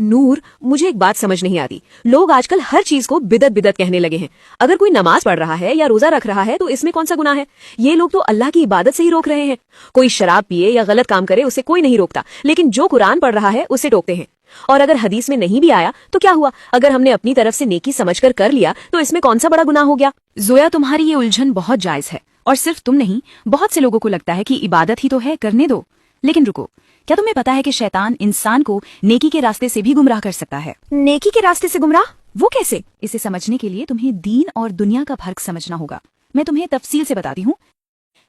نور، مجھے ایک بات سمجھ نہیں آتی، لوگ آج کل ہر چیز کو بدعت بدعت کہنے لگے ہیں۔ اگر کوئی نماز پڑھ رہا ہے یا روزہ رکھ رہا ہے تو اس میں کون سا گناہ ہے؟ یہ لوگ تو اللہ کی عبادت سے ہی روک رہے ہیں۔ کوئی شراب پیے یا غلط کام کرے اسے کوئی نہیں روکتا، لیکن جو قرآن پڑھ رہا ہے اسے ٹوکتے ہیں۔ اور اگر حدیث میں نہیں بھی آیا تو کیا ہوا؟ اگر ہم نے اپنی طرف سے نیکی سمجھ کر لیا تو اس میں کون سا بڑا گناہ ہو گیا؟ زویا، تمہاری یہ الجھن بہت جائز ہے، اور صرف تم نہیں، بہت سے لوگوں کو لگتا ہے کہ عبادت ہی تو ہے، کرنے دو۔ لیکن رکو، کیا تمہیں پتا ہے کہ شیطان انسان کو نیکی کے راستے سے بھی گمراہ کر سکتا ہے؟ نیکی کے راستے سے گمراہ؟ وہ کیسے؟ اسے سمجھنے کے لیے تمہیں دین اور دنیا کا فرق سمجھنا ہوگا۔ میں تمہیں تفصیل سے بتاتی ہوں۔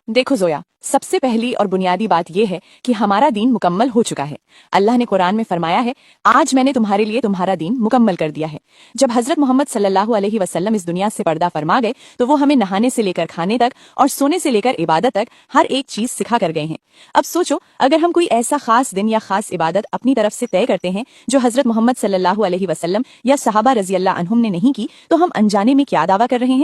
دیکھو زویا، سب سے پہلی اور بنیادی بات یہ ہے کہ ہمارا دین مکمل ہو چکا ہے۔ اللہ نے قرآن میں فرمایا ہے، آج میں نے تمہارے لیے تمہارا دین مکمل کر دیا ہے۔ جب حضرت محمد صلی اللہ علیہ وسلم اس دنیا سے پردہ فرما گئے تو وہ ہمیں نہانے سے لے کر کھانے تک اور سونے سے لے کر عبادت تک ہر ایک چیز سکھا کر گئے ہیں۔ اب سوچو، اگر ہم کوئی ایسا خاص دن یا خاص عبادت اپنی طرف سے طے کرتے ہیں جو حضرت محمد صلی اللہ علیہ وسلم یا صحابہ رضی اللہ عنہم نے نہیں کی، تو ہم انجانے میں کیا دعویٰ کر رہے ہیں؟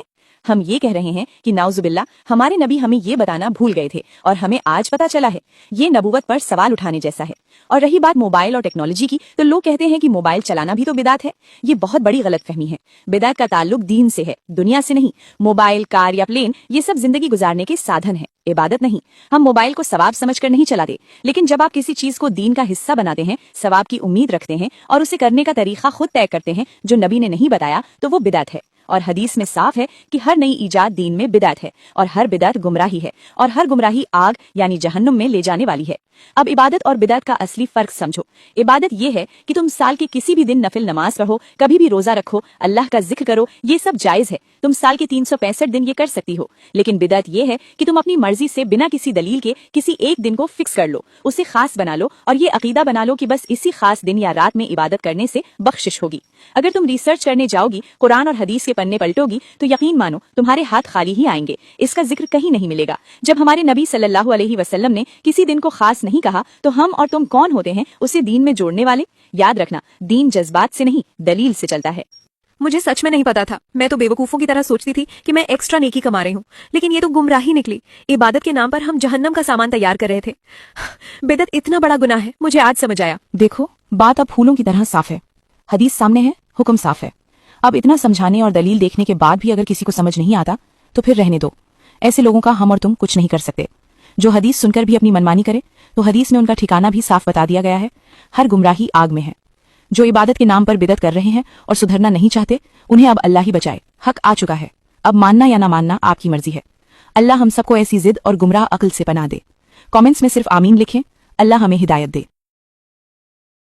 ہم یہ کہہ رہے ہیں کہ نعوذ باللہ، ہمارے نبی ہمیں یہ بتانا بھول گئے تھے اور ہمیں آج پتہ چلا ہے۔ یہ نبوت پر سوال اٹھانے جیسا ہے۔ اور رہی بات موبائل اور ٹیکنالوجی کی، تو لوگ کہتے ہیں کہ موبائل چلانا بھی تو بدعت ہے۔ یہ بہت بڑی غلط فہمی ہے۔ بدعت کا تعلق دین سے ہے، دنیا سے نہیں۔ موبائل، کار یا پلین، یہ سب زندگی گزارنے کے سادھن ہیں، عبادت نہیں۔ ہم موبائل کو ثواب سمجھ کر نہیں چلاتے، لیکن جب آپ کسی چیز کو دین کا حصہ بناتے ہیں، ثواب کی امید رکھتے ہیں اور اسے کرنے کا طریقہ خود طے کرتے ہیں جو نبی نے نہیں بتایا، تو وہ بدعت ہے۔ اور حدیث میں صاف ہے کہ ہر نئی ایجاد دین میں بدعت ہے، اور ہر بدعت گمراہی ہے، اور ہر گمراہی آگ یعنی جہنم میں لے جانے والی ہے۔ اب عبادت اور بدعت کا اصلی فرق سمجھو۔ عبادت یہ ہے کہ تم سال کے کسی بھی دن نفل نماز پڑھو، کبھی بھی روزہ رکھو، اللہ کا ذکر کرو، یہ سب جائز ہے۔ تم سال کے 365 دن یہ کر سکتی ہو۔ لیکن بدعت یہ ہے کہ تم اپنی مرضی سے بنا کسی دلیل کے کسی ایک دن کو فکس کر لو، اسے خاص بنا لو اور یہ عقیدہ بنا لو کہ بس اسی خاص دن یا رات میں عبادت کرنے سے بخشش ہوگی۔ اگر تم ریسرچ کرنے جاؤ گی، قرآن اور حدیث کے پنے پلٹو گی، تو یقین مانو تمہارے ہاتھ خالی ہی آئیں گے۔ اس کا ذکر کہیں نہیں ملے گا۔ جب ہمارے نبی صلی اللہ علیہ وسلم نے کسی دن کو خاص نہیں کہا تو ہم اور تم کون ہوتے ہیں اسے دین میں جوڑنے والے؟ یاد رکھنا، دین جذبات سے نہیں، دلیل سے چلتا ہے۔ مجھے سچ میں نہیں پتا تھا، میں تو بیوقوفوں کی طرح سوچتی تھی کہ میں ایکسٹرا نیکی کما رہی ہوں، لیکن یہ تو گمراہی نکلی۔ عبادت کے نام پر ہم جہنم کا سامان تیار کر رہے تھے۔ بدعت اتنا بڑا گناہ ہے، مجھے آج سمجھ آیا۔ دیکھو، بات اب پھولوں کی طرح صاف ہے، حدیث سامنے ہے، حکم صاف ہے۔ اب اتنا سمجھانے اور دلیل دیکھنے کے بعد بھی اگر کسی کو سمجھ نہیں آتا تو پھر رہنے دو۔ ایسے لوگوں کا ہم اور تم کچھ نہیں کر سکتے۔ جو حدیث سن کر بھی اپنی منمانی کرے تو حدیث میں ان کا ٹھکانہ بھی صاف بتا دیا گیا ہے، ہر گمراہی آگ میں ہے۔ جو عبادت کے نام پر بدعت کر رہے ہیں اور سدھرنا نہیں چاہتے، انہیں اب اللہ ہی بچائے۔ حق آ چکا ہے، اب ماننا یا نہ ماننا آپ کی مرضی ہے۔ اللہ ہم سب کو ایسی ضد اور گمراہ عقل سے پناہ دے۔ کامنٹس میں صرف آمین لکھیں۔ اللہ ہمیں ہدایت دے۔